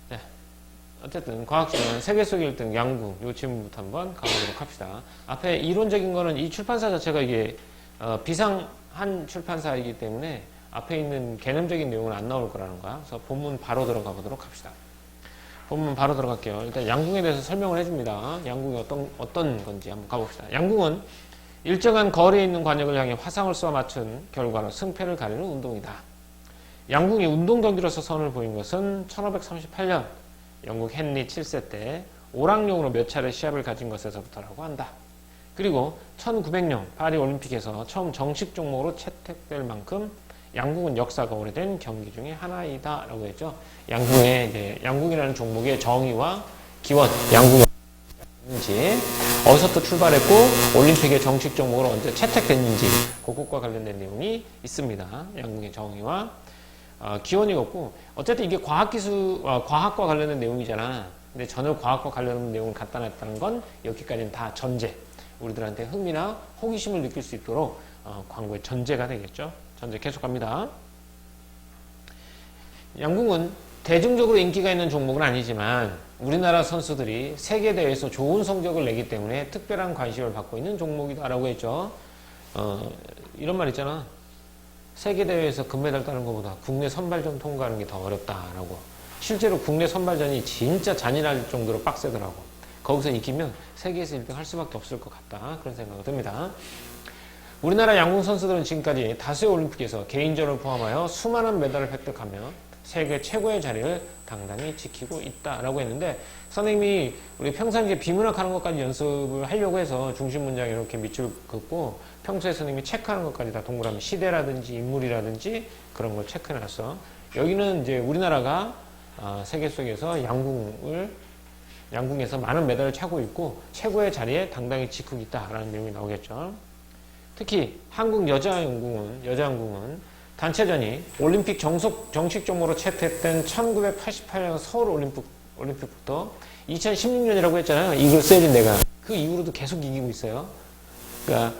네. 어쨌든 과학시간 세계 속 1등 양궁 요 질문부터 한번 가보도록 합시다. 앞에 이론적인 거는 이 출판사 자체가 이게 비상한 출판사이기 때문에 앞에 있는 개념적인 내용은 안 나올 거라는 거야. 그래서 본문 바로 들어가 보도록 합시다. 본문 바로 들어갈게요. 일단 양궁에 대해서 설명을 해줍니다. 양궁이 어떤 건지 한번 가봅시다. 양궁은 일정한 거리에 있는 관역을 향해 화상을 쏘아 맞춘 결과로 승패를 가리는 운동이다. 양궁이 운동 경기로서 선을 보인 것은 1538년 영국 헨리 7세 때 오락용으로 몇 차례 시합을 가진 것에서부터라고 한다. 그리고 1900년 파리 올림픽에서 처음 정식 종목으로 채택될 만큼 양궁은 역사가 오래된 경기 중에 하나이다 라고 했죠. 양궁이라는 종목의 정의와 기원, 양궁이 있는지, 어디서부터 출발했고 올림픽의 정식 종목으로 언제 채택됐는지 그것과 관련된 내용이 있습니다. 양궁의 정의와 기원이 없고, 어쨌든 이게 과학과 관련된 내용이잖아. 근데 전혀 과학과 관련된 내용을 갖다 놨다는 건 여기까지는 다 전제. 우리들한테 흥미나 호기심을 느낄 수 있도록 광고의 전제가 되겠죠. 전제 계속 갑니다. 양궁은 대중적으로 인기가 있는 종목은 아니지만 우리나라 선수들이 세계대회에서 좋은 성적을 내기 때문에 특별한 관심을 받고 있는 종목이다 라고 했죠. 이런 말 있잖아. 세계대회에서 금메달 따는 것보다 국내 선발전 통과하는 게 더 어렵다라고. 실제로 국내 선발전이 진짜 잔인할 정도로 빡세더라고. 거기서 이기면 세계에서 1등 할 수밖에 없을 것 같다. 그런 생각이 듭니다. 우리나라 양궁 선수들은 지금까지 다수의 올림픽에서 개인전을 포함하여 수많은 메달을 획득하며 세계 최고의 자리를 당당히 지키고 있다라고 했는데, 선생님이 우리 평상시에 비문학 하는 것까지 연습을 하려고 해서 중심 문장에 이렇게 밑줄 긋고 평소에 선생님이 체크하는 것까지 다 동그라미, 시대라든지 인물이라든지 그런 걸 체크해놨어. 여기는 이제 우리나라가 세계 속에서 양궁에서 많은 메달을 차고 있고 최고의 자리에 당당히 지키고 있다라는 내용이 나오겠죠. 특히 한국 여자양궁은 단체전이 올림픽 정식 종목으로 채택된 1988년 서울 올림픽부터 2016년이라고 했잖아요. 이걸 써야지 내가. 그 이후로도 계속 이기고 있어요. 그러니까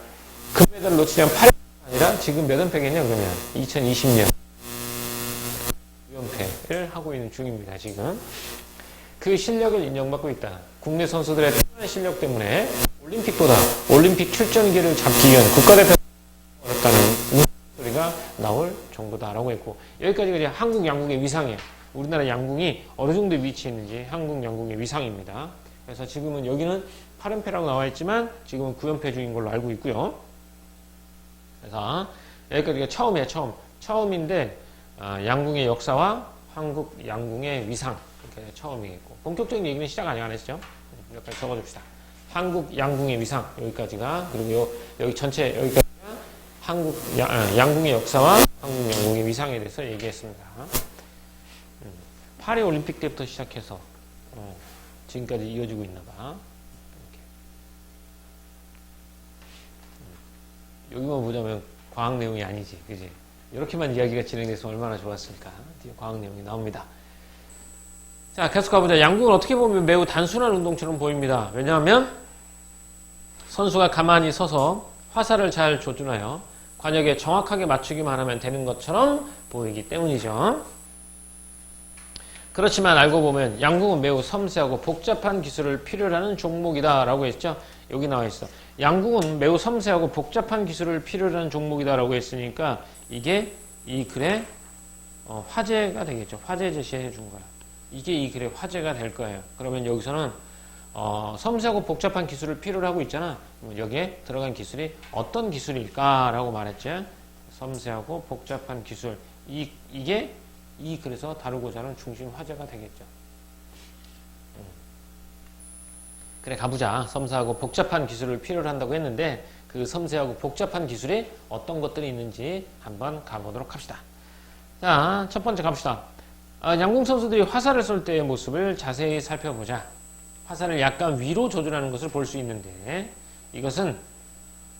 금메달을 놓치면 8연패가 아니라 지금 몇 연패겠냐 그러면 2020년 2연패를 하고 있는 중입니다. 지금. 그 실력을 인정받고 있다. 국내 선수들의 뛰어난 실력 때문에 올림픽 출전기를 잡기 위한 국가대표 어렵다는 소리가 나올 정도다라고 했고, 여기까지가 이제 한국 양궁의 위상이에요. 우리나라 양궁이 어느 정도 위치해 있는지 한국 양궁의 위상입니다. 그래서 지금은 여기는 8연패라고 나와 있지만 지금은 9연패 중인 걸로 알고 있고요. 그래서 여기까지가 처음이에요. 처음인데 양궁의 역사와 한국 양궁의 위상 이렇게 처음이겠고, 본격적인 얘기는 시작 아직 안 했죠. 여기까지 적어줍시다. 한국 양궁의 위상 여기까지가, 그리고 여기 전체 여기까지가 한국 양궁의 역사와 한국 양궁의 위상에 대해서 얘기했습니다. 파리 올림픽 때부터 시작해서 지금까지 이어지고 있나봐. 여기만 보자면 과학 내용이 아니지, 그지? 이렇게만 이야기가 진행돼서 얼마나 좋았을까. 뒤에 과학 내용이 나옵니다. 자, 계속 가보자. 양궁은 어떻게 보면 매우 단순한 운동처럼 보입니다. 왜냐하면 선수가 가만히 서서 화살을 잘 조준하여 관역에 정확하게 맞추기만 하면 되는 것처럼 보이기 때문이죠. 그렇지만 알고 보면 양궁은 매우 섬세하고 복잡한 기술을 필요로 하는 종목이다 라고 했죠. 여기 나와 있어. 양궁은 매우 섬세하고 복잡한 기술을 필요로 하는 종목이다 라고 했으니까 이게 이 글의 화제가 되겠죠. 화제 제시해 준 거야. 이게 이 글의 화제가 될 거예요. 그러면 여기서는 섬세하고 복잡한 기술을 필요로 하고 있잖아. 여기에 들어간 기술이 어떤 기술일까라고 말했죠. 섬세하고 복잡한 기술. 이게 이 글에서 다루고자 하는 중심 화제가 되겠죠. 그래, 가보자. 섬세하고 복잡한 기술을 필요로 한다고 했는데 그 섬세하고 복잡한 기술이 어떤 것들이 있는지 한번 가보도록 합시다. 자, 첫 번째 갑시다. 양궁 선수들이 화살을 쏠 때의 모습을 자세히 살펴보자. 화살을 약간 위로 조준하는 것을 볼 수 있는데, 이것은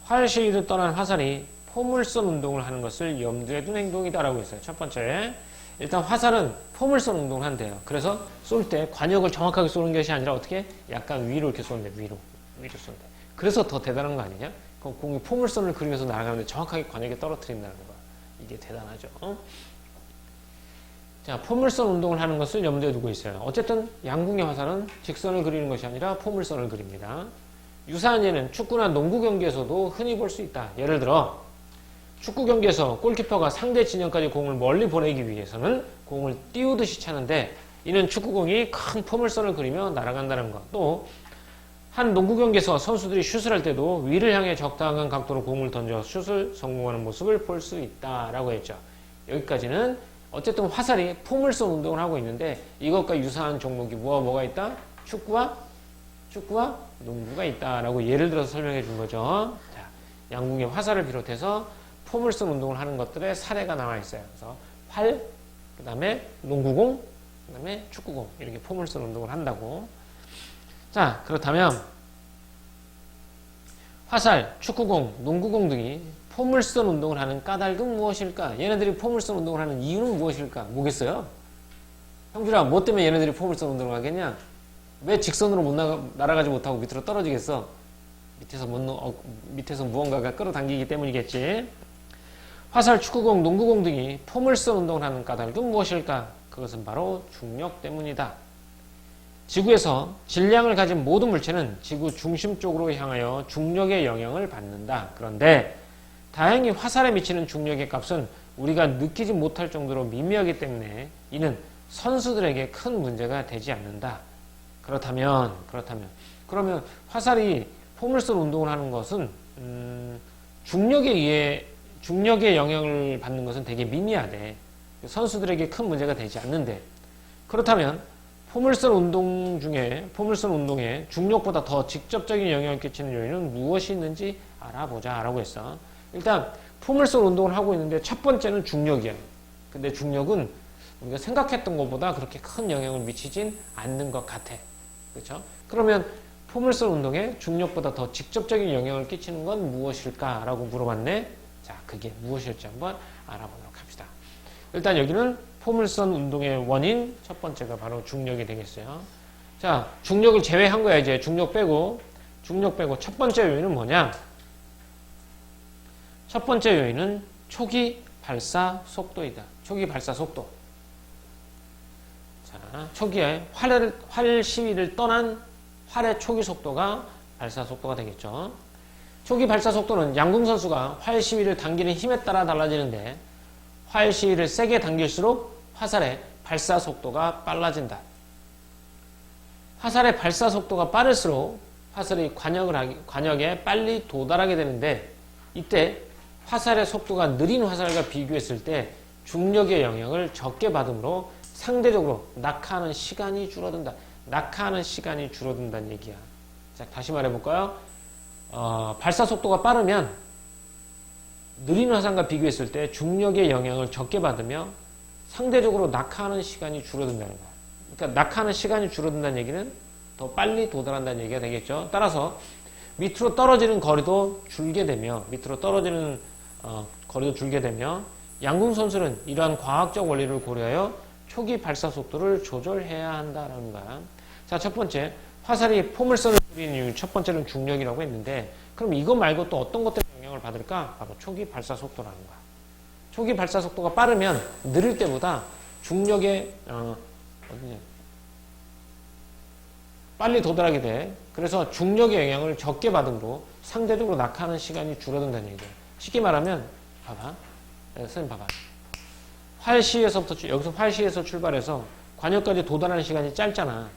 활시위를 떠난 화살이 포물선 운동을 하는 것을 염두에 둔 행동이다라고 했어요. 첫 번째, 일단 화살은 포물선 운동을 한대요. 그래서 쏠 때 관역을 정확하게 쏘는 것이 아니라 어떻게 약간 위로 이렇게 쏘는데, 위로 쏘는데. 그래서 더 대단한 거 아니냐? 공이 포물선을 그리면서 날아가는데 정확하게 관역에 떨어뜨린다는 거야. 이게 대단하죠. 자, 포물선 운동을 하는 것을 염두에 두고 있어요. 어쨌든 양궁의 화살은 직선을 그리는 것이 아니라 포물선을 그립니다. 유사한 예는 축구나 농구 경기에서도 흔히 볼 수 있다. 예를 들어 축구 경기에서 골키퍼가 상대 진영까지 공을 멀리 보내기 위해서는 공을 띄우듯이 차는데 이는 축구공이 큰 포물선을 그리며 날아간다는 것. 또 한 농구 경기에서 선수들이 슛을 할 때도 위를 향해 적당한 각도로 공을 던져 슛을 성공하는 모습을 볼 수 있다라고 했죠. 여기까지는 어쨌든 화살이 포물선 운동을 하고 있는데 이것과 유사한 종목이 뭐가 있다? 축구와 농구가 있다라고 예를 들어서 설명해 준 거죠. 자, 양궁의 화살을 비롯해서 포물선 운동을 하는 것들의 사례가 나와 있어요. 그래서 활, 그 다음에 농구공, 그 다음에 축구공 이렇게 포물선 운동을 한다고. 자, 그렇다면 화살, 축구공, 농구공 등이 포물선 운동을 하는 까닭은 무엇일까? 얘네들이 포물선 운동을 하는 이유는 무엇일까? 뭐겠어요? 형준아, 뭐 때문에 얘네들이 포물선 운동을 하겠냐? 왜 직선으로 날아가지 못하고 밑으로 떨어지겠어? 밑에서 무언가가 끌어당기기 때문이겠지. 화살, 축구공, 농구공 등이 포물선 운동을 하는 까닭은 무엇일까? 그것은 바로 중력 때문이다. 지구에서 질량을 가진 모든 물체는 지구 중심 쪽으로 향하여 중력의 영향을 받는다. 그런데 다행히 화살에 미치는 중력의 값은 우리가 느끼지 못할 정도로 미미하기 때문에 이는 선수들에게 큰 문제가 되지 않는다. 그러면 화살이 포물선 운동을 하는 것은 중력에 영향을 받는 것은 되게 미미하대. 선수들에게 큰 문제가 되지 않는데, 그렇다면 포물선 운동에 중력보다 더 직접적인 영향을 끼치는 요인은 무엇이 있는지 알아보자 라고 했어. 일단 포물선 운동을 하고 있는데 첫 번째는 중력이야. 근데 중력은 우리가 생각했던 것보다 그렇게 큰 영향을 미치진 않는 것 같아. 그렇죠? 그러면 포물선 운동에 중력보다 더 직접적인 영향을 끼치는 건 무엇일까? 라고 물어봤네. 자, 그게 무엇일지 한번 알아보도록 합시다. 일단 여기는 포물선 운동의 원인 첫 번째가 바로 중력이 되겠어요. 자, 중력을 제외한 거야. 이제 중력 빼고 첫 번째 요인은 뭐냐? 첫 번째 요인은 초기 발사 속도이다. 초기 발사 속도. 자, 초기에 활 시위를 떠난 활의 초기 속도가 발사 속도가 되겠죠. 초기 발사 속도는 양궁 선수가 활 시위를 당기는 힘에 따라 달라지는데 활 시위를 세게 당길수록 화살의 발사 속도가 빨라진다. 화살의 발사 속도가 빠를수록 화살이 관역에 빨리 도달하게 되는데 이때 화살의 속도가 느린 화살과 비교했을 때 중력의 영향을 적게 받으므로 상대적으로 낙하하는 시간이 줄어든다. 낙하하는 시간이 줄어든다는 얘기야. 자, 다시 말해볼까요? 발사 속도가 빠르면 느린 화살과 비교했을 때 중력의 영향을 적게 받으며 상대적으로 낙하하는 시간이 줄어든다는 거야. 그러니까 낙하하는 시간이 줄어든다는 얘기는 더 빨리 도달한다는 얘기가 되겠죠. 따라서 밑으로 떨어지는 거리도 줄게 되며 양궁 선수는 이러한 과학적 원리를 고려하여 초기 발사 속도를 조절해야 한다는 거야. 자, 첫 번째, 화살이 포물선을 그리는 이유 첫 번째는 중력이라고 했는데 그럼 이거 말고 또 어떤 것 때문에 영향을 받을까? 바로 초기 발사 속도라는 거야. 초기 발사 속도가 빠르면 느릴 때보다 중력에 빨리 도달하게 돼. 그래서 중력의 영향을 적게 받으므로 상대적으로 낙하하는 시간이 줄어든다는 얘기야. 쉽게 말하면 봐봐. 선생님 봐봐. 여기서 활시에서 출발해서 관역까지 도달하는 시간이 짧잖아.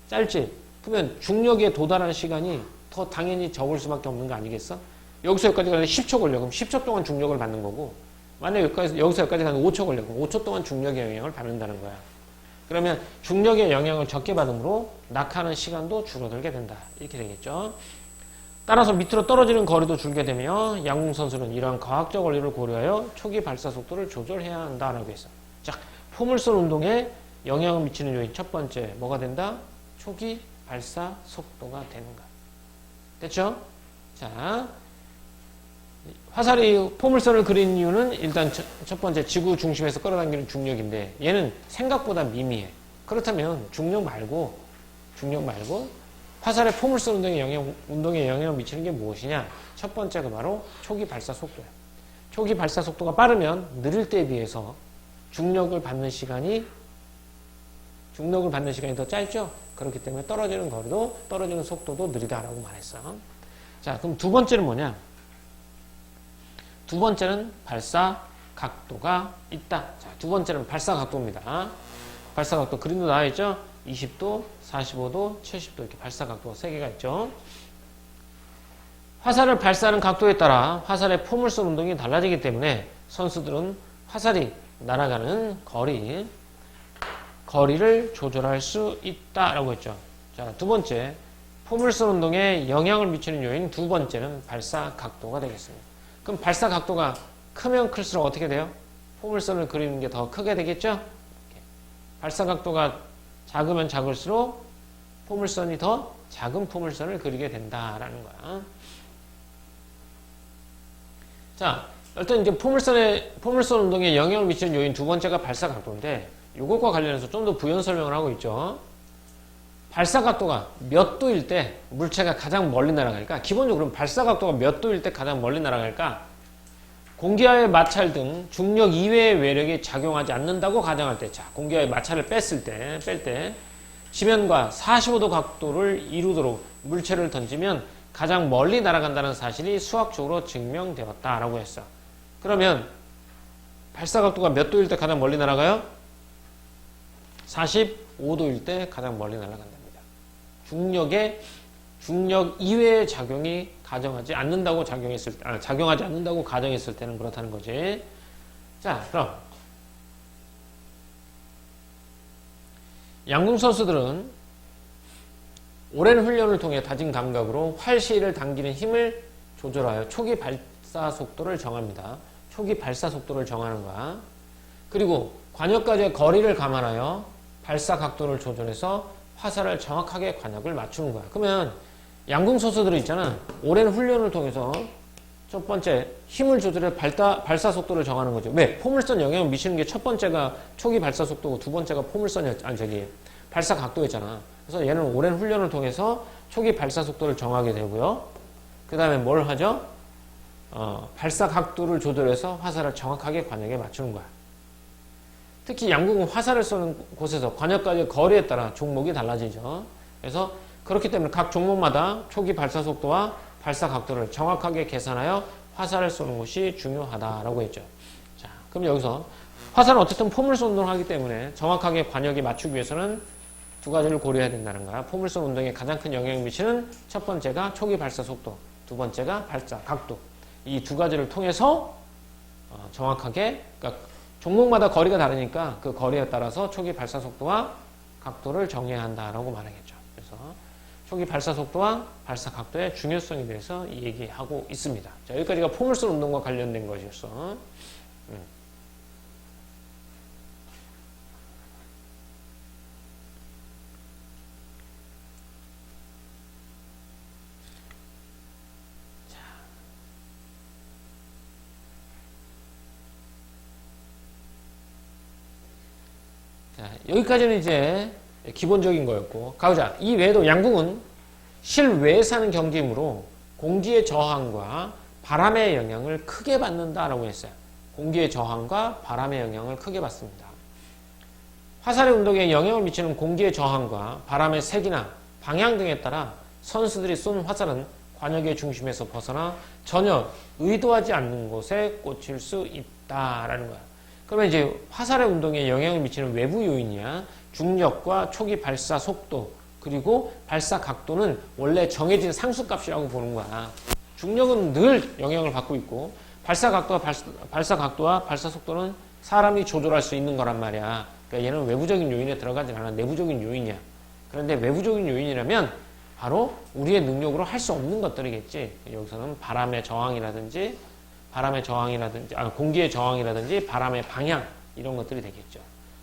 짧지? 그러면 중력에 도달하는 시간이 더 당연히 적을 수밖에 없는 거 아니겠어? 여기서 여기까지 가는데 10초 걸려. 그럼 10초 동안 중력을 받는 거고 만약에 여기서 여기까지 가는데 5초 걸려. 그럼 5초 동안 중력의 영향을 받는다는 거야. 그러면 중력의 영향을 적게 받으므로 낙하하는 시간도 줄어들게 된다. 이렇게 되겠죠. 따라서 밑으로 떨어지는 거리도 줄게 되며 양궁 선수는 이러한 과학적 원리를 고려하여 초기 발사 속도를 조절해야 한다라고 했어. 자, 포물선 운동에 영향을 미치는 요인 첫 번째 뭐가 된다? 초기 발사 속도가 되는가. 됐죠? 자, 화살이 포물선을 그린 이유는 일단 첫 번째 지구 중심에서 끌어당기는 중력인데 얘는 생각보다 미미해. 그렇다면 중력 말고 화살의 포물선 운동에 영향을 미치는 게 무엇이냐? 첫 번째가 바로 초기 발사 속도야. 초기 발사 속도가 빠르면 느릴 때에 비해서 중력을 받는 시간이 더 짧죠? 그렇기 때문에 떨어지는 거리도, 떨어지는 속도도 느리다라고 말했어. 자, 그럼 두 번째는 뭐냐? 두 번째는 발사 각도가 있다. 자, 두 번째는 발사 각도입니다. 발사 각도 그림도 나와 있죠? 20도, 45도, 70도 이렇게 발사 각도가 3개가 있죠. 화살을 발사하는 각도에 따라 화살의 포물선 운동이 달라지기 때문에 선수들은 화살이 날아가는 거리를 조절할 수 있다라고 했죠. 자, 두 번째, 포물선 운동에 영향을 미치는 요인 두 번째는 발사 각도가 되겠습니다. 그럼 발사 각도가 크면 클수록 어떻게 돼요? 포물선을 그리는 게 더 크게 되겠죠? 이렇게. 발사 각도가 작으면 작을수록 포물선이 더 작은 포물선을 그리게 된다라는 거야. 자, 일단 이제 포물선 운동에 영향을 미치는 요인 두 번째가 발사 각도인데, 이것과 관련해서 좀 더 부연 설명을 하고 있죠. 발사 각도가 몇 도일 때 물체가 가장 멀리 날아갈까? 기본적으로 발사 각도가 몇 도일 때 가장 멀리 날아갈까? 공기와의 마찰 등 중력 이외의 외력이 작용하지 않는다고 가정할 때, 자, 공기와의 마찰을 뺄 때, 지면과 45도 각도를 이루도록 물체를 던지면 가장 멀리 날아간다는 사실이 수학적으로 증명되었다라고 했어. 그러면 발사 각도가 몇 도일 때 가장 멀리 날아가요? 45도일 때 가장 멀리 날아간답니다. 중력 이외의 작용이 작용하지 않는다고 가정했을 때는 그렇다는 거지. 자, 그럼 양궁 선수들은 오랜 훈련을 통해 다진 감각으로 활시를 당기는 힘을 조절하여 초기 발사 속도를 정합니다. 초기 발사 속도를 정하는 거야. 그리고 관역까지의 거리를 감안하여 발사 각도를 조절해서 화살을 정확하게 관역을 맞추는 거야. 그러면 양궁 선수들이 있잖아. 오랜 훈련을 통해서 첫 번째 힘을 조절해 발사 속도를 정하는 거죠. 왜? 포물선 영향을 미치는 게 첫 번째가 초기 발사 속도고 두 번째가 발사 각도였잖아. 그래서 얘는 오랜 훈련을 통해서 초기 발사 속도를 정하게 되고요. 그 다음에 뭘 하죠? 발사 각도를 조절해서 화살을 정확하게 관역에 맞추는 거야. 특히 양궁은 화살을 쏘는 곳에서 관역까지의 거리에 따라 종목이 달라지죠. 그래서 그렇기 때문에 각 종목마다 초기 발사 속도와 발사 각도를 정확하게 계산하여 화살을 쏘는 것이 중요하다라고 했죠. 자, 그럼 여기서 화살은 어쨌든 포물선 운동을 하기 때문에 정확하게 관역에 맞추기 위해서는 두 가지를 고려해야 된다는 거야. 포물선 운동에 가장 큰 영향을 미치는 첫 번째가 초기 발사 속도, 두 번째가 발사 각도. 이 두 가지를 통해서 정확하게, 그러니까 종목마다 거리가 다르니까 그 거리에 따라서 초기 발사 속도와 각도를 정해야 한다라고 말하겠죠. 그래서 초기 발사 속도와 발사 각도의 중요성에 대해서 얘기하고 있습니다. 자, 여기까지가 포물선 운동과 관련된 것이었어. 자, 여기까지는 이제 기본적인 거였고, 가보자. 이 외에도 양궁은 실외에서 하는 경기이므로 공기의 저항과 바람의 영향을 크게 받는다라고 했어요. 공기의 저항과 바람의 영향을 크게 받습니다. 화살의 운동에 영향을 미치는 공기의 저항과 바람의 색이나 방향 등에 따라 선수들이 쏜 화살은 관역의 중심에서 벗어나 전혀 의도하지 않는 곳에 꽂힐 수 있다라는 거야. 그러면 이제 화살의 운동에 영향을 미치는 외부 요인이야. 중력과 초기 발사 속도, 그리고 발사 각도는 원래 정해진 상수값이라고 보는 거야. 중력은 늘 영향을 받고 있고, 발사 각도와 발사 속도는 사람이 조절할 수 있는 거란 말이야. 그러니까 얘는 외부적인 요인에 들어가지 않아. 내부적인 요인이야. 그런데 외부적인 요인이라면 바로 우리의 능력으로 할 수 없는 것들이겠지. 여기서는 바람의 저항이라든지 공기의 저항이라든지 바람의 방향, 이런 것들이 되겠죠.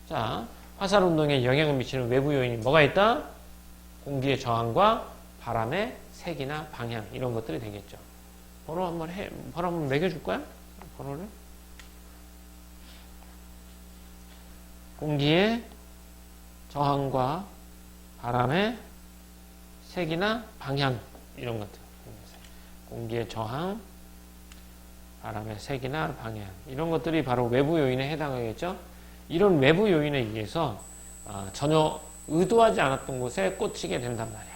자, 화살 운동에 영향을 미치는 외부 요인이 뭐가 있다? 공기의 저항과 바람의 색이나 방향, 이런 것들이 되겠죠. 번호 한번 매겨줄 거야? 번호를? 공기의 저항과 바람의 색이나 방향, 이런 것들. 공기의 저항, 바람의 색이나 방향, 이런 것들이 바로 외부 요인에 해당하겠죠. 이런 외부 요인에 의해서 전혀 의도하지 않았던 곳에 꽂히게 된단 말이야.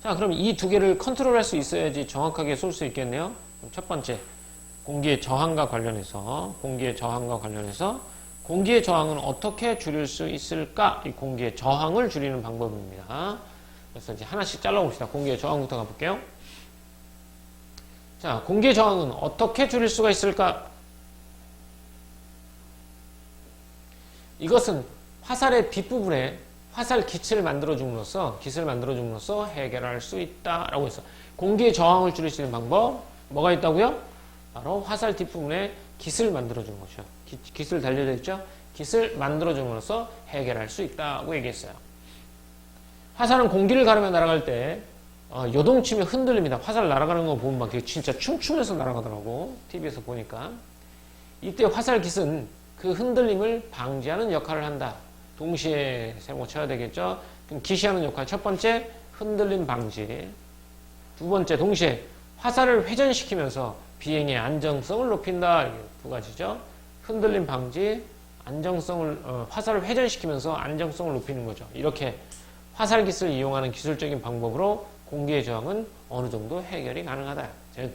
자, 그럼 이 두 개를 컨트롤할 수 있어야지 정확하게 쏠 수 있겠네요. 그럼 첫 번째, 공기의 저항과 관련해서 공기의 저항은 어떻게 줄일 수 있을까? 이 공기의 저항을 줄이는 방법입니다. 그래서 이제 하나씩 잘라봅시다. 공기의 저항부터 가볼게요. 자, 공기의 저항은 어떻게 줄일 수가 있을까? 이것은 화살의 뒷부분에 화살 기체를 만들어줌으로써 해결할 수 있다라고 했어. 공기의 저항을 줄일 수 있는 방법 뭐가 있다고요? 바로 화살 뒷부분에 깃을 만들어주는 것이요. 깃을 달려져 있죠? 깃을 만들어줌으로써 해결할 수 있다고 얘기했어요. 화살은 공기를 가르며 날아갈 때 요동치며 흔들립니다. 화살 날아가는 거 보면 막 진짜 춤추면서 날아가더라고. TV에서 보니까. 이때 화살 깃은 그 흔들림을 방지하는 역할을 한다. 동시에 세모 쳐야 되겠죠? 그럼 깃이 하는 역할. 첫 번째, 흔들림 방지. 두 번째, 동시에 화살을 회전시키면서 비행의 안정성을 높인다. 이게 두 가지죠. 흔들림 방지, 화살을 회전시키면서 안정성을 높이는 거죠. 이렇게 화살 깃을 이용하는 기술적인 방법으로 공기의 저항은 어느 정도 해결이 가능하다. 즉,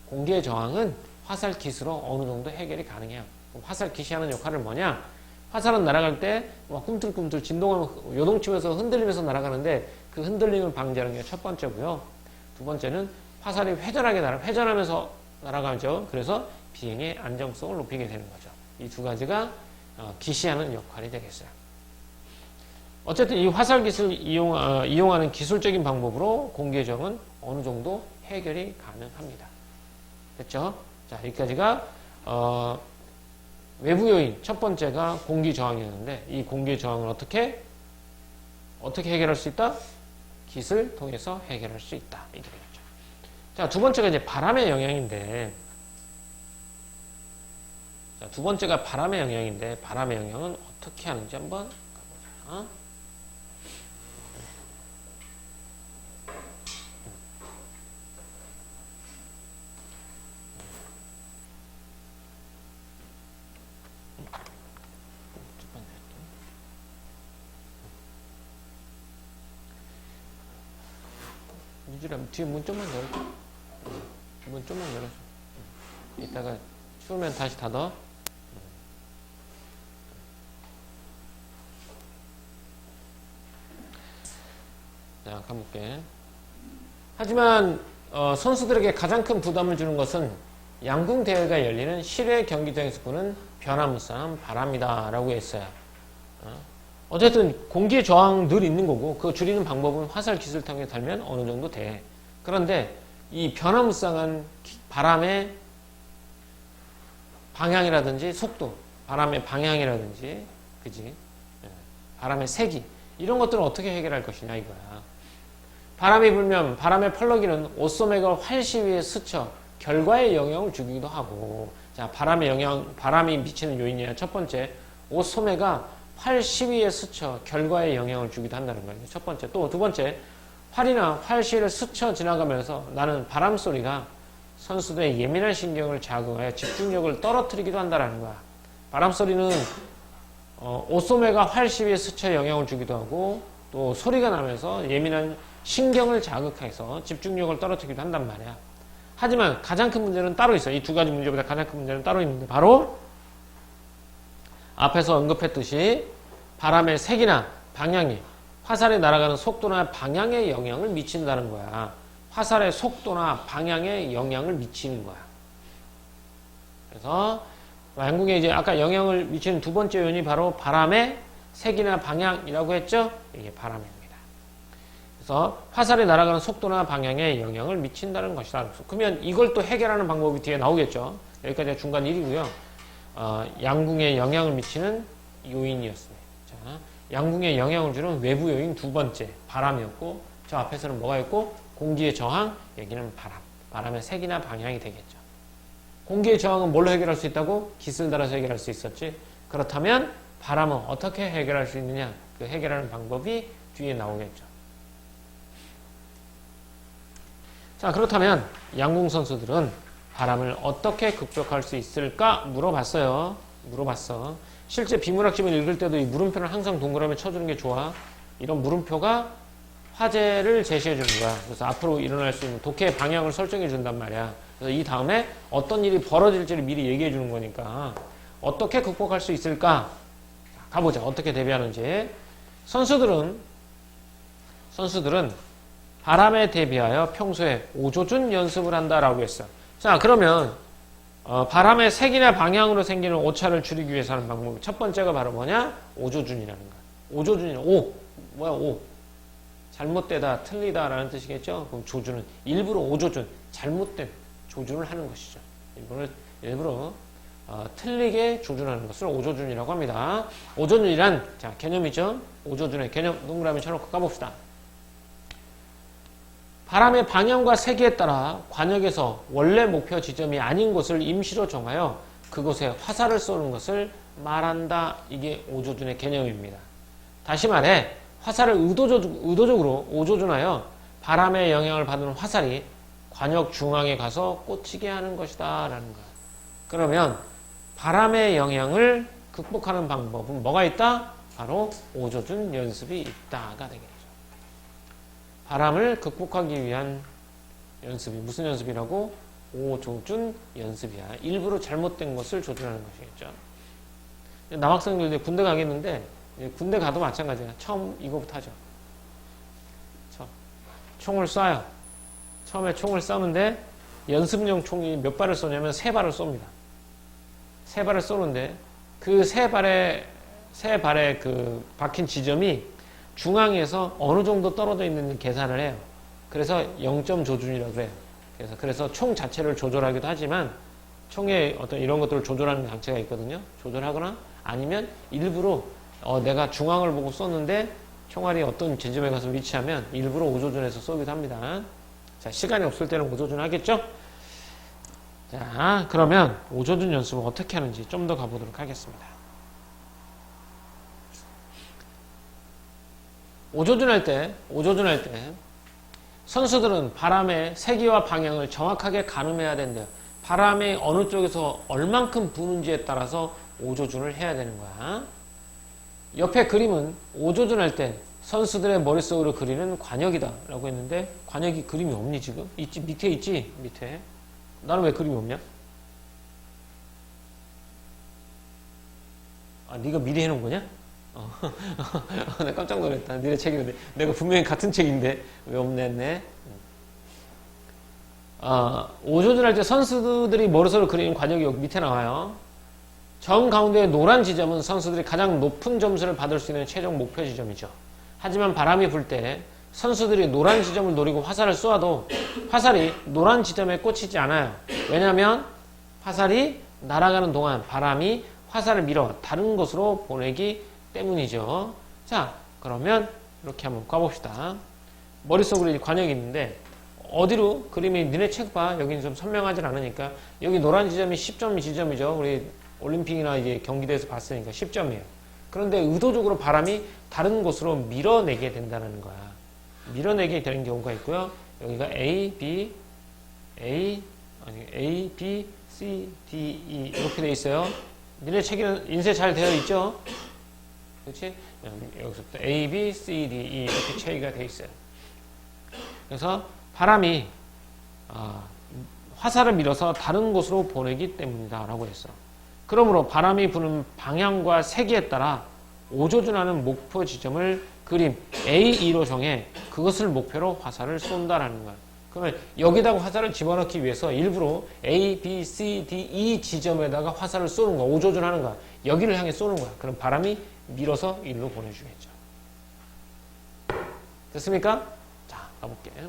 공기의 저항은 화살 깃으로 어느 정도 해결이 가능해요. 화살 깃이 하는 역할은 뭐냐? 화살은 날아갈 때 꿈틀꿈틀 진동하면서 요동치면서 흔들리면서 날아가는데 그 흔들림을 방지하는 게 첫 번째고요. 두 번째는 화살이 회전하면서 날아가죠. 그래서 비행의 안정성을 높이게 되는 거죠. 이 두 가지가 깃이 하는 역할이 되겠어요. 어쨌든 이 화살 깃을 이용하는 기술적인 방법으로 공기의 저항은 어느 정도 해결이 가능합니다. 됐죠? 자, 여기까지가 외부 요인 첫 번째가 공기 저항이었는데 이 공기 저항을 어떻게 해결할 수 있다? 깃을 통해서 해결할 수 있다. 이게 되겠죠. 자, 두 번째가 이제 바람의 영향인데 바람의 영향은 어떻게 하는지 한번 가보자. 유주람 뒤에 문 좀만 열어줘. 문 좀만 열어줘. 이따가 추우면 다시 닫아. 자, 가볼게. 하지만 선수들에게 가장 큰 부담을 주는 것은 양궁 대회가 열리는 실외 경기장에서 부는 변화무쌍한 바람이다 라고 했어요. 어쨌든 공기의 저항 늘 있는 거고 그 줄이는 방법은 화살 깃을 통해 달면 어느 정도 돼. 그런데 이 변화무쌍한 바람의 방향이라든지 속도, 바람의 방향이라든지 그지? 바람의 세기 이런 것들은 어떻게 해결할 것이냐 이거야. 바람이 불면 바람의 펄럭이는 옷소매가 활시 위에 스쳐 결과에 영향을 주기도 하고, 자, 바람이 미치는 요인이야. 첫 번째, 옷소매가 활 시위에 스쳐 결과에 영향을 주기도 한다는 거예요. 첫 번째. 또 두 번째, 활이나 활 시위를 스쳐 지나가면서 나는 바람 소리가 선수들의 예민한 신경을 자극하여 집중력을 떨어뜨리기도 한다는 거야. 바람 소리는 옷소매가 활 시위에 스쳐 영향을 주기도 하고 또 소리가 나면서 예민한 신경을 자극해서 집중력을 떨어뜨리기도 한단 말이야. 하지만 가장 큰 문제는 따로 있어. 이 두 가지 문제보다 가장 큰 문제는 따로 있는데 바로 앞에서 언급했듯이 바람의 색이나 방향이 화살에 날아가는 속도나 방향에 영향을 미친다는 거야. 화살의 속도나 방향에 영향을 미치는 거야. 그래서 양궁에 이제 아까 영향을 미치는 두 번째 요인이 바로 바람의 색이나 방향이라고 했죠? 이게 바람입니다. 그래서 화살이 날아가는 속도나 방향에 영향을 미친다는 것이다. 그러면 이걸 또 해결하는 방법이 뒤에 나오겠죠. 여기까지가 중간 1이고요. 양궁에 영향을 미치는 요인이었습니다. 자, 양궁에 영향을 주는 외부 요인 두 번째, 바람이었고, 저 앞에서는 뭐가 있고, 공기의 저항, 여기는 바람의 색이나 방향이 되겠죠. 공기의 저항은 뭘로 해결할 수 있다고? 깃을 달아서 해결할 수 있었지. 그렇다면 바람은 어떻게 해결할 수 있느냐? 그 해결하는 방법이 뒤에 나오겠죠. 자, 그렇다면 양궁 선수들은 바람을 어떻게 극복할 수 있을까 물어봤어요. 물어봤어. 실제 비문학집을 읽을 때도 이 물음표를 항상 동그라미 쳐주는 게 좋아. 이런 물음표가 화제를 제시해 주는 거야. 그래서 앞으로 일어날 수 있는 독해의 방향을 설정해 준단 말이야. 그래서 이 다음에 어떤 일이 벌어질지를 미리 얘기해 주는 거니까 어떻게 극복할 수 있을까? 가보자. 어떻게 대비하는지. 선수들은 바람에 대비하여 평소에 오조준 연습을 한다라고 했어. 자, 그러면 바람의 색이나 방향으로 생기는 오차를 줄이기 위해서 하는 방법. 첫 번째가 바로 뭐냐? 오조준이라는 거야. 오조준이는 뭐야, 잘못되다, 틀리다라는 뜻이겠죠? 그럼 조준은 일부러 오조준, 잘못된 조준을 하는 것이죠. 일부러 틀리게 조준하는 것을 오조준이라고 합니다. 오조준이란, 자, 개념이죠? 오조준의 개념, 동그라미 쳐놓고 까봅시다. 바람의 방향과 세기에 따라 관역에서 원래 목표 지점이 아닌 곳을 임시로 정하여 그곳에 화살을 쏘는 것을 말한다. 이게 오조준의 개념입니다. 다시 말해 화살을 의도적으로 오조준하여 바람의 영향을 받는 화살이 관역 중앙에 가서 꽂히게 하는 것이다 라는 거야. 그러면 바람의 영향을 극복하는 방법은 뭐가 있다? 바로 오조준 연습이 있다가 되겠죠. 바람을 극복하기 위한 연습이 무슨 연습이라고? 오조준 연습이야. 일부러 잘못된 것을 조준하는 것이겠죠. 남학생들 이제 군대 가겠는데 군대 가도 마찬가지야. 처음 이거부터 하죠. 총을 쏴요. 처음에 총을 쏘는데 연습용 총이 몇 발을 쏘냐면 3발을 쏩니다. 3발을 쏘는데 그 세 발의 그 박힌 지점이 중앙에서 어느 정도 떨어져 있는지 계산을 해요. 그래서 0점 조준이라고 해요. 그래서 총 자체를 조절하기도 하지만 총의 어떤 이런 것들을 조절하는 장치가 있거든요. 조절하거나 아니면 일부러 내가 중앙을 보고 쏘는데 총알이 어떤 지점에 가서 위치하면 일부러 오조준해서 쏘기도 합니다. 자, 시간이 없을 때는 오조준 하겠죠? 자, 그러면 오조준 연습을 어떻게 하는지 좀 더 가보도록 하겠습니다. 오조준할 때 선수들은 바람의 세기와 방향을 정확하게 가늠해야 된대요. 바람이 어느 쪽에서 얼만큼 부는지에 따라서 오조준을 해야 되는 거야. 옆에 그림은 오조준할 때 선수들의 머릿속으로 그리는 관역이다 라고 했는데 관역이 그림이 없니 지금? 있지, 밑에 있지? 밑에. 나는 왜 그림이 없냐? 아, 네가 미리 해놓은 거냐? 나 깜짝 놀랐다. 니네 책인데 내가 분명히 같은 책인데 왜 없네. 오조준할 때 선수들이 머릿속으로 그리는 관역이 여기 밑에 나와요. 정 가운데 노란 지점은 선수들이 가장 높은 점수를 받을 수 있는 최종 목표 지점이죠. 하지만 바람이 불 때 선수들이 노란 지점을 노리고 화살을 쏘아도 화살이 노란 지점에 꽂히지 않아요. 왜냐하면 화살이 날아가는 동안 바람이 화살을 밀어 다른 곳으로 보내기 때문이죠. 자, 그러면 이렇게 한번 까봅시다. 머릿속으로 관역이 있는데 어디로 그림이 니네 책 봐. 여기는 좀 선명하진 않으니까 여기 노란 지점이 10점 지점이죠. 우리 올림픽이나 이제 경기대에서 봤으니까 10점이에요. 그런데 의도적으로 바람이 다른 곳으로 밀어내게 된다는 거야. 밀어내게 되는 경우가 있고요. 여기가 A, B, C, D, E 이렇게 돼 있어요. 니네 책에는 인쇄 잘 되어 있죠? 그렇지? 여기서부터 A, B, C, D, E 이렇게 체계가 되어 있어요. 그래서 바람이 화살을 밀어서 다른 곳으로 보내기 때문이다 라고 했어. 그러므로 바람이 부는 방향과 세기에 따라 오조준하는 목표 지점을 그림 A2로 정해 그것을 목표로 화살을 쏜다라는 거야. 그러면 여기다가 화살을 집어넣기 위해서 일부러 A, B, C, D, E 지점에다가 화살을 쏘는 거야. 오조준하는 거야. 여기를 향해 쏘는 거야. 그럼 바람이 밀어서 일로 보내주겠죠. 됐습니까? 자, 가볼게요.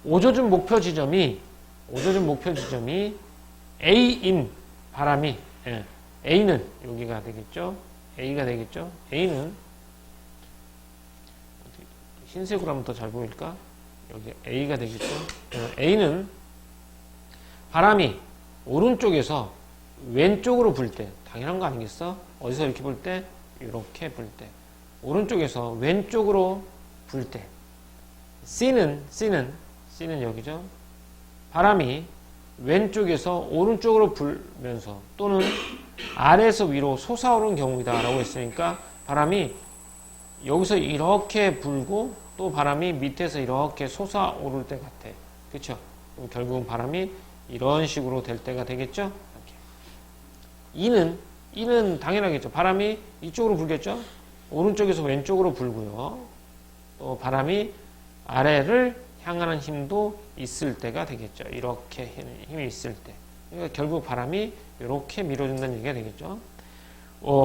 오조준 목표 지점이 A인 바람이 A는 여기가 되겠죠. A가 되겠죠. A는 흰색으로 하면 더 잘 보일까? 여기 A가 되겠죠. A는 바람이 오른쪽에서 왼쪽으로 불 때, 당연한 거 아니겠어? 어디서 이렇게 불 때? 이렇게 불 때. 오른쪽에서 왼쪽으로 불 때. C는 여기죠. 바람이 왼쪽에서 오른쪽으로 불면서 또는 아래에서 위로 솟아오르는 경우이다 라고 했으니까 바람이 여기서 이렇게 불고 또 바람이 밑에서 이렇게 솟아오를 때 같아. 그쵸? 결국은 바람이 이런 식으로 될 때가 되겠죠? 이는 당연하겠죠. 바람이 이쪽으로 불겠죠? 오른쪽에서 왼쪽으로 불고요. 또 바람이 아래를 향하는 힘도 있을 때가 되겠죠. 이렇게 힘이 있을 때. 그러니까 결국 바람이 이렇게 밀어준다는 얘기가 되겠죠.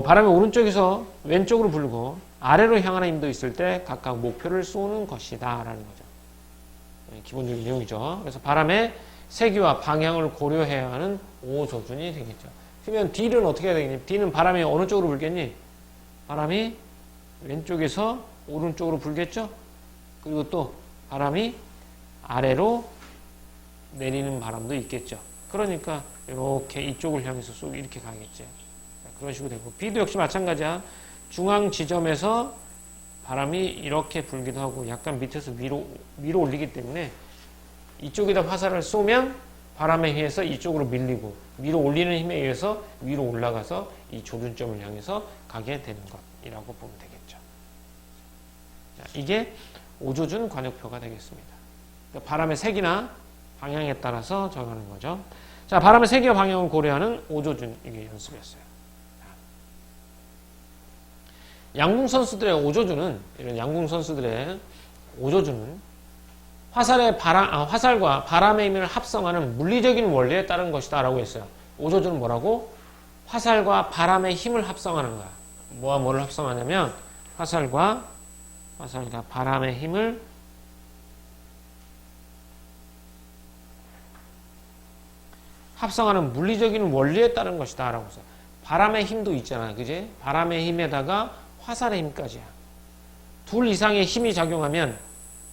바람이 오른쪽에서 왼쪽으로 불고 아래로 향하는 힘도 있을 때 각각 목표를 쏘는 것이다 라는 거죠. 기본적인 내용이죠. 그래서 바람의 세기와 방향을 고려해야 하는 5조준이 되겠죠. 그러면 D는 어떻게 해야 되겠니? D는 바람이 어느 쪽으로 불겠니? 바람이 왼쪽에서 오른쪽으로 불겠죠? 그리고 또 바람이 아래로 내리는 바람도 있겠죠. 그러니까 이렇게 이쪽을 향해서 쏙 이렇게 가겠죠. 그런 식으로 되고 B도 역시 마찬가지야. 중앙 지점에서 바람이 이렇게 불기도 하고 약간 밑에서 위로 올리기 때문에 이쪽에다 화살을 쏘면 바람에 의해서 이쪽으로 밀리고 위로 올리는 힘에 의해서 위로 올라가서 이 조준점을 향해서 가게 되는 것이라고 보면 되겠죠. 자, 이게 5조준 관역표가 되겠습니다. 그러니까 바람의 색이나 방향에 따라서 정하는 거죠. 자, 바람의 색이와 방향을 고려하는 5조준 이게 연습이었어요. 양궁 선수들의 5조준은 이런 양궁 선수들의 5조준은 화살과 바람의 힘을 합성하는 물리적인 원리에 따른 것이다 라고 했어요. 5조준은 뭐라고? 화살과 바람의 힘을 합성하는 거야. 뭐와 뭐를 합성하냐면 화살과 바람의 힘을 합성하는 물리적인 원리에 따른 것이다 라고 했어요. 바람의 힘도 있잖아. 그지? 바람의 힘에다가 화살의 힘까지야. 둘 이상의 힘이 작용하면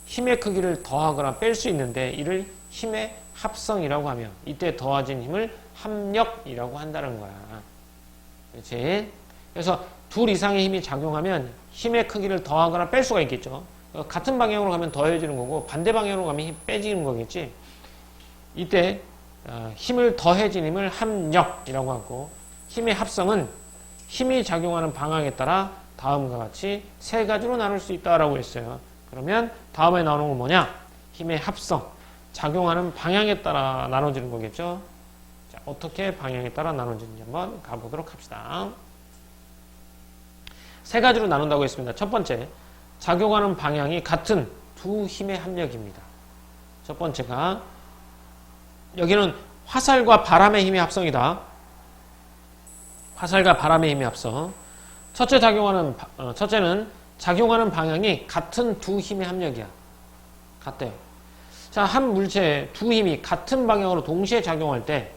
힘의 크기를 더하거나 뺄 수 있는데 이를 힘의 합성이라고 하며 이때 더해진 힘을 합력이라고 한다는 거야. 그렇지? 그래서 둘 이상의 힘이 작용하면 힘의 크기를 더하거나 뺄 수가 있겠죠. 같은 방향으로 가면 더해지는 거고 반대 방향으로 가면 힘이 빼지는 거겠지. 이때 힘을 더해진 힘을 합력이라고 하고 힘의 합성은 힘이 작용하는 방향에 따라 다음과 같이 세 가지로 나눌 수 있다라고 했어요. 그러면 다음에 나오는 건 뭐냐? 힘의 합성, 작용하는 방향에 따라 나눠지는 거겠죠. 자, 어떻게 방향에 따라 나눠지는지 한번 가보도록 합시다. 세 가지로 나눈다고 했습니다. 첫 번째, 작용하는 방향이 같은 두 힘의 합력입니다. 첫 번째가 여기는 화살과 바람의 힘의 합성이다. 화살과 바람의 힘의 합성. 첫째는 작용하는 방향이 같은 두 힘의 합력이야. 같대요. 자, 한 물체에 두 힘이 같은 방향으로 동시에 작용할 때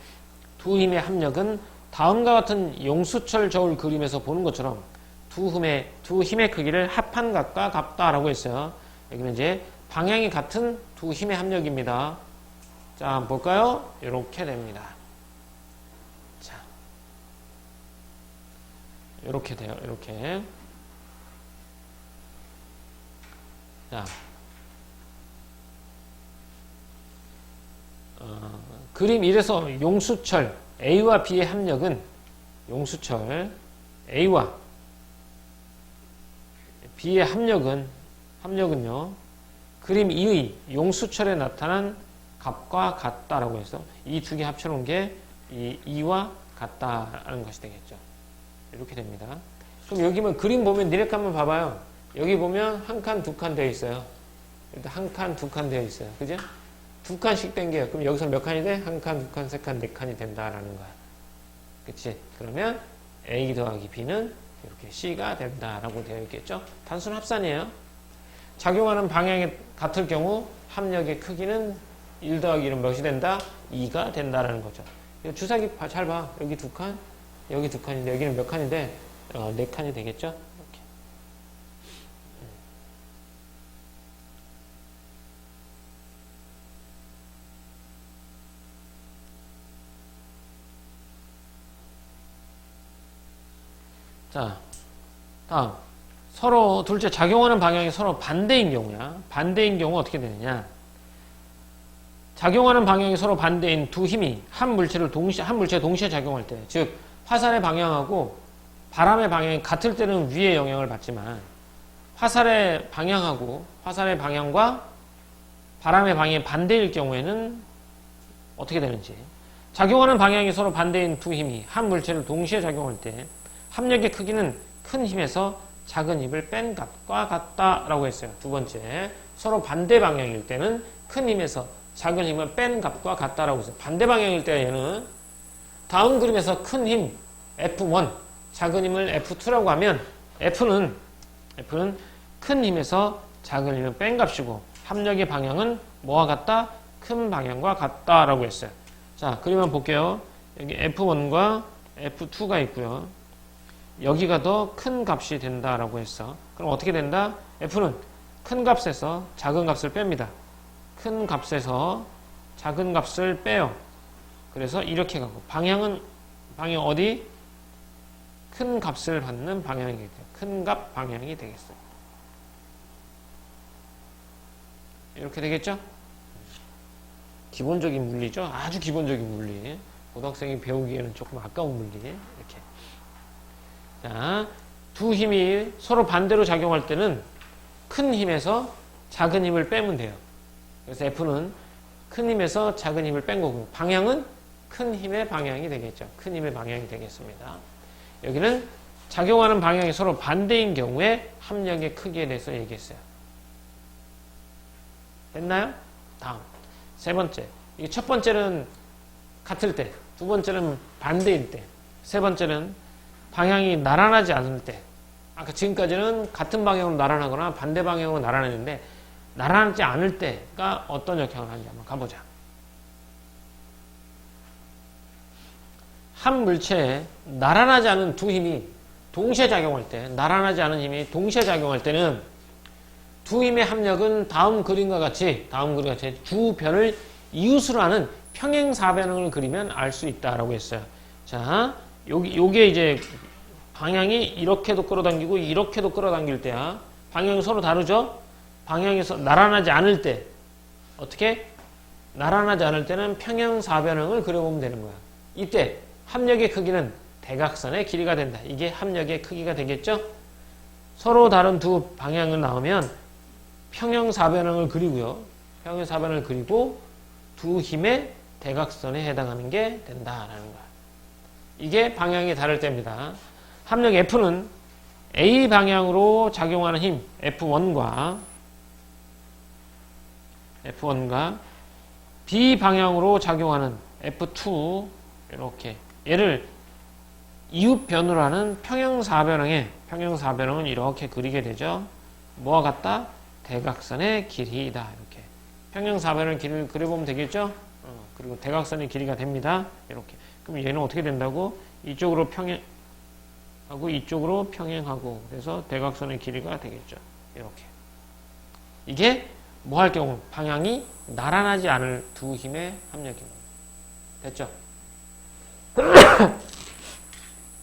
두 힘의 합력은 다음과 같은 용수철 저울 그림에서 보는 것처럼 두 힘의 크기를 합한 것과 같다라고 했어요. 여기는 이제 방향이 같은 두 힘의 합력입니다. 자, 한번 볼까요? 이렇게 됩니다. 자, 이렇게 돼요. 이렇게. 자, 그림 1에서 용수철 A와 B의 합력은 용수철 A와 B의 합력은요 그림 2의 용수철에 나타난 값과 같다라고 해서 이 두 개 합쳐놓은 게 이 2와 같다라는 것이 되겠죠. 이렇게 됩니다. 그럼 여기 그림 보면 니네 한번 봐봐요. 여기 보면 한 칸, 두 칸 되어 있어요. 일단 한 칸, 두 칸 되어 있어요. 그죠? 두 칸씩 땡겨요. 그럼 여기서 몇 칸이 돼? 한 칸, 두 칸, 세 칸, 네 칸이 된다라는 거야. 그치? 그러면 A 더하기 B는 이렇게 C가 된다라고 되어 있겠죠? 단순 합산이에요. 작용하는 방향이 같을 경우 합력의 크기는 1 더하기 1은 몇이 된다? 2가 된다라는 거죠. 주사기 잘 봐. 여기 두 칸, 여기 두 칸인데 여기는 몇 칸인데? 네 칸이 되겠죠? 이렇게. 자, 다음. 서로 둘째 작용하는 방향이 서로 반대인 경우야. 반대인 경우 어떻게 되느냐? 작용하는 방향이 서로 반대인 두 힘이 한 물체에 동시에 작용할 때, 즉 화살의 방향하고 바람의 방향이 같을 때는 위의 영향을 받지만 화살의 방향과 바람의 방향이 반대일 경우에는 어떻게 되는지. 작용하는 방향이 서로 반대인 두 힘이 한 물체를 동시에 작용할 때 합력의 크기는 큰 힘에서 작은 힘을 뺀 값과 같다라고 했어요. 두 번째, 서로 반대 방향일 때는 큰 힘에서 작은 힘을 뺀 값과 같다라고 했어요. 반대 방향일 때 얘는 다음 그림에서 큰 힘 F1, 작은 힘을 F2라고 하면 F는 큰 힘에서 작은 힘을 뺀 값이고 합력의 방향은 뭐와 같다? 큰 방향과 같다라고 했어요. 자, 그림만 볼게요. 여기 F1과 F2가 있고요. 여기가 더 큰 값이 된다라고 했어. 그럼 어떻게 된다? F는 큰 값에서 작은 값을 뺍니다. 큰 값에서 작은 값을 빼요. 그래서 이렇게 가고 방향 어디? 큰 값을 받는 방향이 돼요. 큰 값 방향이 되겠어요. 이렇게 되겠죠? 기본적인 물리죠? 아주 기본적인 물리. 고등학생이 배우기에는 조금 아까운 물리. 이렇게. 자, 두 힘이 서로 반대로 작용할 때는 큰 힘에서 작은 힘을 빼면 돼요. 그래서 F는 큰 힘에서 작은 힘을 뺀 거고, 방향은 큰 힘의 방향이 되겠죠. 큰 힘의 방향이 되겠습니다. 여기는 작용하는 방향이 서로 반대인 경우에 합력의 크기에 대해서 얘기했어요. 됐나요? 다음. 세 번째. 이 첫 번째는 같을 때, 두 번째는 반대일 때, 세 번째는 방향이 나란하지 않을 때. 아까 지금까지는 같은 방향으로 나란하거나 반대 방향으로 나란했는데 나란하지 않을 때가 어떤 역할을 하는지 한번 가보자. 한 물체에 나란하지 않은 두 힘이 동시에 작용할 때, 나란하지 않은 힘이 동시에 작용할 때는 두 힘의 합력은 다음 그림과 같이 주변을 이웃으로 하는 평행사변형을 그리면 알 수 있다라고 했어요. 자, 요게 이제 방향이 이렇게도 끌어당기고 이렇게도 끌어당길 때야. 방향이 서로 다르죠? 방향에서 나란하지 않을 때 어떻게? 나란하지 않을 때는 평행사변형을 그려보면 되는 거야. 이때 합력의 크기는 대각선의 길이가 된다. 이게 합력의 크기가 되겠죠? 서로 다른 두 방향을 나오면 평행사변형을 그리고요. 평행사변을 그리고 두 힘의 대각선에 해당하는 게 된다라는 거야. 이게 방향이 다를 때입니다. 합력 F는 A 방향으로 작용하는 힘 F1과 B 방향으로 작용하는 F2 이렇게 얘를 이웃변으로 하는 평행사변형은 이렇게 그리게 되죠. 뭐와 같다? 대각선의 길이다. 이렇게 평행사변형 길이를 그려보면 되겠죠. 그리고 대각선의 길이가 됩니다. 이렇게. 그럼 얘는 어떻게 된다고? 이쪽으로 평행하고 이쪽으로 평행하고 그래서 대각선의 길이가 되겠죠. 이렇게. 이게 뭐 할 경우? 방향이 나란하지 않을 두 힘의 합력입니다. 됐죠?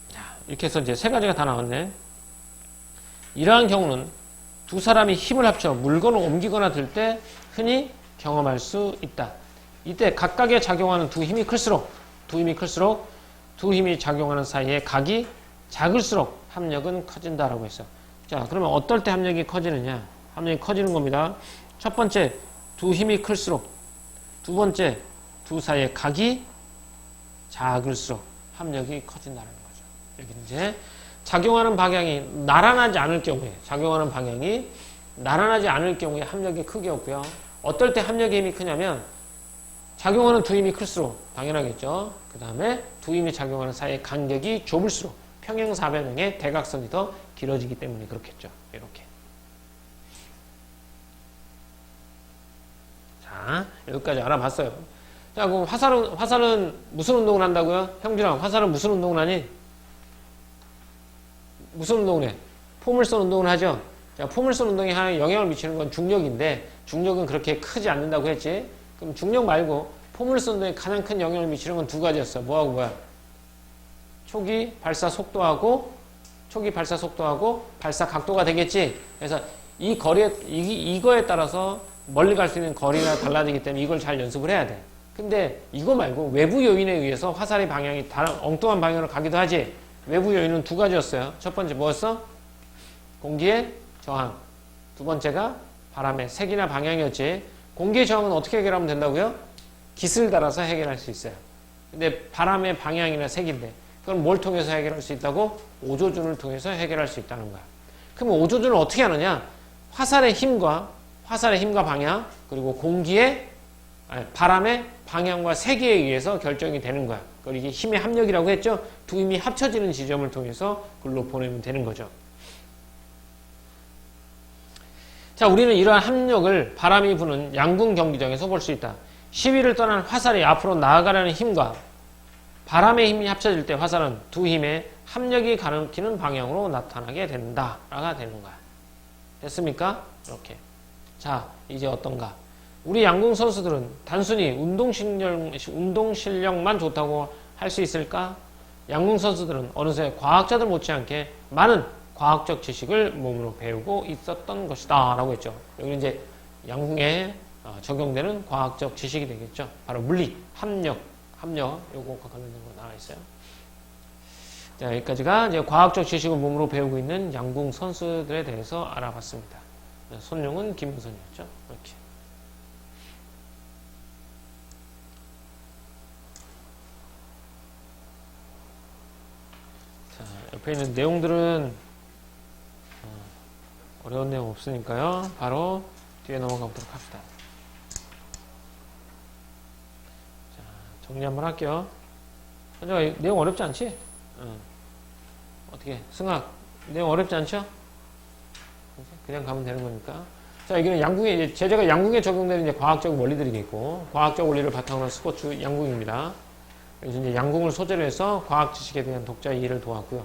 자, 이렇게 해서 이제 세 가지가 다 나왔네. 이러한 경우는 두 사람이 힘을 합쳐 물건을 옮기거나 들 때 흔히 경험할 수 있다. 이때 각각에 작용하는 두 힘이 클수록 두 힘이 작용하는 사이에 각이 작을수록 합력은 커진다라고 했어요. 자, 그러면 어떨 때 합력이 커지느냐? 합력이 커지는 겁니다. 첫 번째, 두 힘이 클수록, 두 번째, 두 사이의 각이 작을수록 합력이 커진다는 거죠. 여기 이제 작용하는 방향이 나란하지 않을 경우에 합력이 크게 없고요. 어떨 때 합력의 힘이 크냐면 작용하는 두 힘이 클수록 당연하겠죠. 그 다음에 두 힘이 작용하는 사이의 간격이 좁을수록 평행사변형의 대각선이 더 길어지기 때문에 그렇겠죠. 이렇게. 자, 여기까지 알아봤어요. 자, 그럼 화살은 무슨 운동을 한다고요? 형준아, 화살은 무슨 운동을 하니? 무슨 운동을 해? 포물선 운동을 하죠? 자, 포물선 운동에 영향을 미치는 건 중력인데, 중력은 그렇게 크지 않는다고 했지? 그럼 중력 말고 포물선 운동에 가장 큰 영향을 미치는 건 두 가지였어. 뭐하고 뭐야? 초기 발사 속도하고 발사 각도가 되겠지? 그래서 이거에 따라서 멀리 갈 수 있는 거리가 달라지기 때문에 이걸 잘 연습을 해야 돼. 근데 이거 말고 외부 요인에 의해서 화살의 방향이 다른 엉뚱한 방향으로 가기도 하지. 외부 요인은 두 가지였어요. 첫 번째 뭐였어? 공기의 저항. 두 번째가 바람의 색이나 방향이었지. 공기의 저항은 어떻게 해결하면 된다고요? 깃을 달아서 해결할 수 있어요. 근데 바람의 방향이나 색인데 그건 뭘 통해서 해결할 수 있다고? 오조준을 통해서 해결할 수 있다는 거야. 그럼 오조준을 어떻게 하느냐? 화살의 힘과 방향, 그리고 바람의 방향과 세기에 의해서 결정이 되는 거야. 그걸 이게 힘의 합력이라고 했죠? 두 힘이 합쳐지는 지점을 통해서 글로 보내면 되는 거죠. 자, 우리는 이러한 합력을 바람이 부는 양궁 경기장에서 볼 수 있다. 시위를 떠난 화살이 앞으로 나아가려는 힘과 바람의 힘이 합쳐질 때 화살은 두 힘의 합력이 가리키는 방향으로 나타나게 된다라가 되는 거야. 됐습니까? 이렇게. 자, 이제 어떤가? 우리 양궁 선수들은 단순히 운동 실력만 좋다고 할 수 있을까? 양궁 선수들은 어느새 과학자들 못지않게 많은 과학적 지식을 몸으로 배우고 있었던 것이다 라고 했죠. 여기 이제 양궁에 적용되는 과학적 지식이 되겠죠. 바로 물리, 합력 요거과 관련된 거 나와 있어요. 자, 여기까지가 이제 과학적 지식을 몸으로 배우고 있는 양궁 선수들에 대해서 알아봤습니다. 손룡은 김은선이었죠. 이렇게. 자, 옆에 있는 내용들은 어려운 내용 없으니까요. 바로 뒤에 넘어가 보도록 합시다. 자, 정리 한번 할게요. 현정아, 내용 어렵지 않지? 어떻게? 승학, 내용 어렵지 않죠? 그냥 가면 되는 거니까. 자, 여기는 양궁에, 제가 양궁에 적용되는 이제 과학적 원리들이 있고, 과학적 원리를 바탕으로 한 스포츠 양궁입니다. 그래서 이제 양궁을 소재로 해서 과학 지식에 대한 독자 이해를 도왔고요.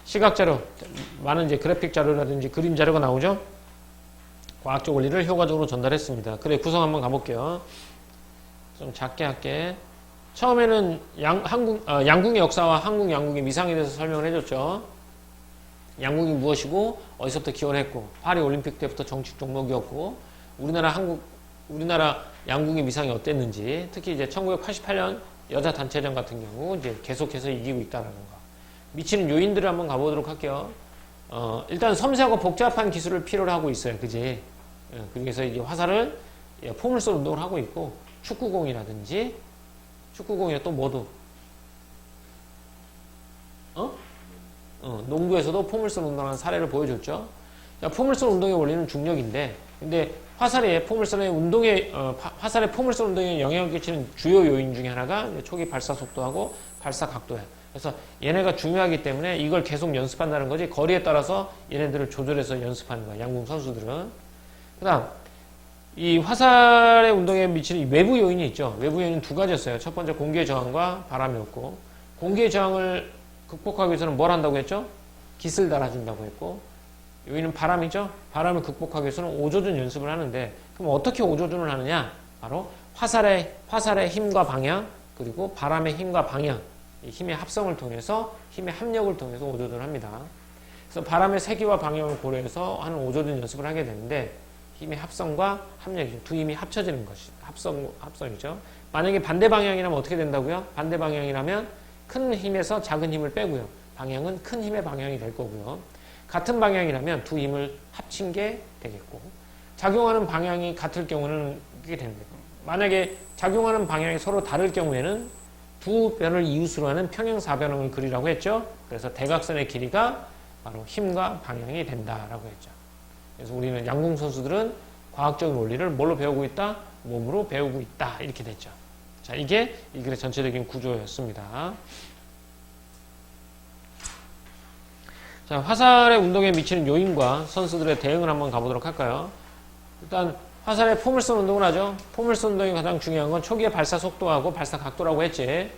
시각 자료, 많은 이제 그래픽 자료라든지 그림 자료가 나오죠? 과학적 원리를 효과적으로 전달했습니다. 그래, 구성 한번 가볼게요. 좀 작게 할게. 처음에는 양궁의 역사와 한국 양궁의 미상에 대해서 설명을 해줬죠. 양궁이 무엇이고 어디서부터 기원했고 파리 올림픽 때부터 정식 종목이었고 우리나라 양궁의 미상이 어땠는지, 특히 이제 1988년 여자 단체전 같은 경우 이제 계속해서 이기고 있다라는 거. 미치는 요인들을 한번 가보도록 할게요. 일단 섬세하고 복잡한 기술을 필요로 하고 있어요. 그지? 그래서 이제 화살을 포물선 운동을 하고 있고, 축구공이나 또 뭐도 농구에서도 포물선 운동하는 사례를 보여줬죠. 자, 포물선 운동의 원리는 중력인데, 근데 화살의 포물선 운동에 영향을 끼치는 주요 요인 중에 하나가 초기 발사 속도하고 발사 각도야. 그래서 얘네가 중요하기 때문에 이걸 계속 연습한다는 거지, 거리에 따라서 얘네들을 조절해서 연습하는 거야, 양궁 선수들은. 그 다음, 이 화살의 운동에 미치는 이 외부 요인이 있죠. 외부 요인은 두 가지였어요. 첫 번째 공기의 저항과 바람이었고, 공기의 저항을 극복하기 위해서는 뭘 한다고 했죠? 깃을 달아준다고 했고, 요인은 바람이죠. 바람을 극복하기 위해서는 오조준 연습을 하는데, 그럼 어떻게 오조준을 하느냐? 바로 화살의 힘과 방향, 그리고 바람의 힘과 방향, 이 힘의 합성을 통해서, 힘의 합력을 통해서 오조준을 합니다. 그래서 바람의 세기와 방향을 고려해서 하는 오조준 연습을 하게 되는데, 힘의 합성과 합력이죠. 두 힘이 합쳐지는 것이 합성이죠. 만약에 반대 방향이라면 어떻게 된다고요? 반대 방향이라면 큰 힘에서 작은 힘을 빼고요. 방향은 큰 힘의 방향이 될 거고요. 같은 방향이라면 두 힘을 합친 게 되겠고, 작용하는 방향이 같을 경우는 이게 됩니다. 만약에 작용하는 방향이 서로 다를 경우에는 두 변을 이웃으로 하는 평행사변형을 그리라고 했죠. 그래서 대각선의 길이가 바로 힘과 방향이 된다라고 했죠. 그래서 우리는 양궁 선수들은 과학적인 원리를 뭘로 배우고 있다? 몸으로 배우고 있다. 이렇게 됐죠. 자, 이게 이 글의 전체적인 구조였습니다. 자, 화살의 운동에 미치는 요인과 선수들의 대응을 한번 가보도록 할까요? 일단 화살의 포물선 운동을 하죠. 포물선 운동이 가장 중요한 건 초기의 발사 속도하고 발사 각도라고 했지.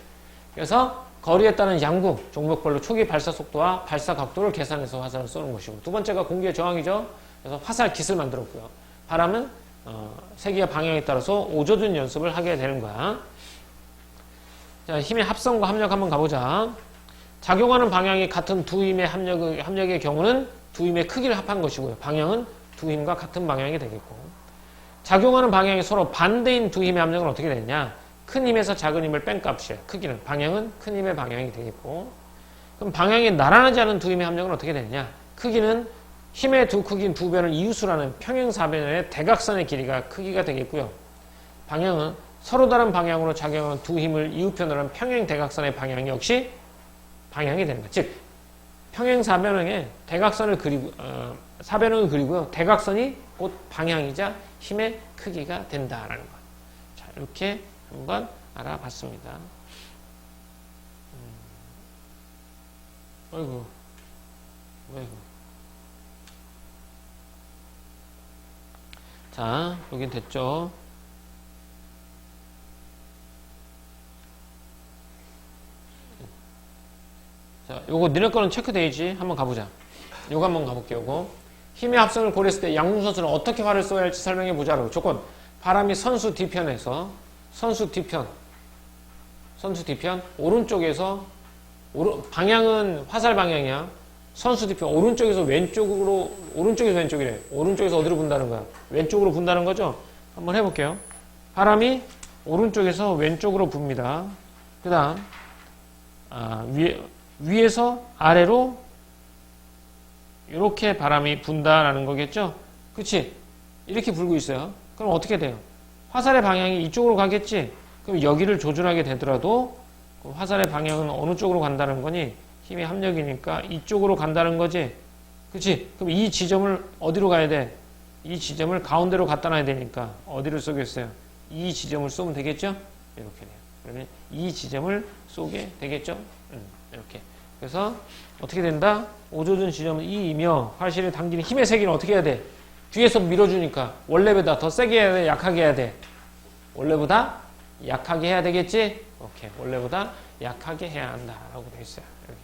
그래서 거리에 따른 양궁 종목별로 초기 발사 속도와 발사 각도를 계산해서 화살을 쏘는 것이고, 두 번째가 공기의 저항이죠. 그래서 화살 깃을 만들었고요. 바람은 세기의 방향에 따라서 오조준 연습을 하게 되는 거야. 자, 힘의 합성과 합력 한번 가보자. 작용하는 방향이 같은 두 힘의 합력의 경우는 두 힘의 크기를 합한 것이고요. 방향은 두 힘과 같은 방향이 되겠고, 작용하는 방향이 서로 반대인 두 힘의 합력은 어떻게 되느냐? 큰 힘에서 작은 힘을 뺀 값이에요. 크기는. 방향은 큰 힘의 방향이 되겠고. 그럼 방향이 나란하지 않은 두 힘의 합력은 어떻게 되느냐? 크기는 힘의 두 크기인 두 변을 이웃수라는 평행사변의 대각선의 길이가 크기가 되겠고요. 방향은 서로 다른 방향으로 작용하는 두 힘을 이웃편으로 하는 평행대각선의 방향이 역시 방향이 되는 거예요. 즉 평행사변형의 대각선을 그리고 사변형을 그리고요. 대각선이 곧 방향이자 힘의 크기가 된다라는 것. 자, 이렇게 한번 알아봤습니다. 아이고. 자, 여기 됐죠? 자, 요거 너네 거는 체크되지? 한번 가보자. 요거 한번 가볼게요. 요거. 힘의 합성을 고려했을 때 양중 선수는 어떻게 활을 쏘아야 할지 설명해 보자로. 조건. 바람이 선수 뒤편에서 선수 뒤편 오른쪽에서 방향은 화살 방향이야. 선수 뒤편 오른쪽에서 왼쪽이래. 오른쪽에서 어디로 분다는 거야? 왼쪽으로 분다는 거죠? 한번 해볼게요. 바람이 오른쪽에서 왼쪽으로 붑니다. 그 다음 위에서 아래로 이렇게 바람이 분다라는 거겠죠? 그치? 이렇게 불고 있어요. 그럼 어떻게 돼요? 화살의 방향이 이쪽으로 가겠지? 그럼 여기를 조준하게 되더라도 그 화살의 방향은 어느 쪽으로 간다는 거니? 힘의 합력이니까 이쪽으로 간다는 거지? 그치? 그럼 이 지점을 어디로 가야 돼? 이 지점을 가운데로 갖다 놔야 되니까 어디를 쏘겠어요? 이 지점을 쏘면 되겠죠? 이렇게 돼요. 그러면 이 지점을 쏘게 되겠죠? 이렇게. 그래서 어떻게 된다? 오조준 지점은 2이며 활실을 당기는 힘의 세기는 어떻게 해야 돼? 뒤에서 밀어주니까 원래보다 더 세게 해야 돼? 약하게 해야 돼? 원래보다 약하게 해야 되겠지? 오케이. 원래보다 약하게 해야 한다라고 되어 있어요. 이렇게.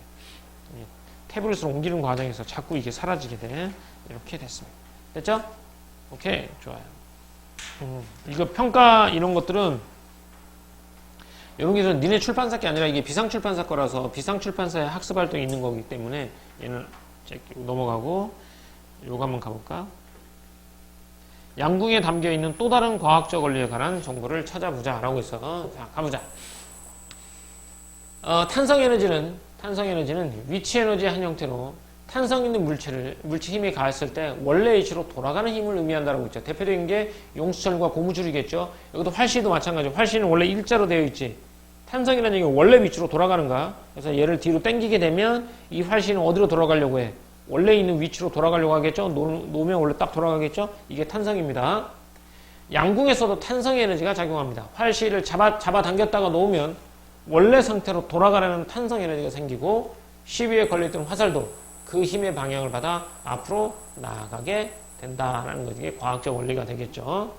태블릿으로 옮기는 과정에서 자꾸 이게 사라지게 돼. 이렇게 됐습니다. 됐죠? 오케이. 좋아요. 이거 평가 이런 것들은 이런 게 니네 출판사 게 아니라 이게 비상출판사 거라서 비상출판사의 학습활동이 있는 거기 때문에 얘는 넘어가고 요거 한번 가볼까? 양궁에 담겨있는 또 다른 과학적 원리에 관한 정보를 찾아보자 라고 했어. 자, 가보자. 탄성에너지는 위치에너지의 한 형태로 탄성 있는 물체 힘이 가했을 때 원래 위치로 돌아가는 힘을 의미한다고 했죠. 대표적인 게 용수철과 고무줄이겠죠. 여기도 활시도 마찬가지고 활시는 원래 일자로 되어 있지. 탄성이라는 얘기는 원래 위치로 돌아가는 거야. 그래서 얘를 뒤로 당기게 되면 이 활시는 어디로 돌아가려고 해? 원래 있는 위치로 돌아가려고 하겠죠. 놓으면 원래 딱 돌아가겠죠. 이게 탄성입니다. 양궁에서도 탄성의 에너지가 작용합니다. 활시를 잡아당겼다가 놓으면 원래 상태로 돌아가려는 탄성 에너지가 생기고 시비에 걸려있던 화살도 그 힘의 방향을 받아 앞으로 나아가게 된다는 것이 과학적 원리가 되겠죠.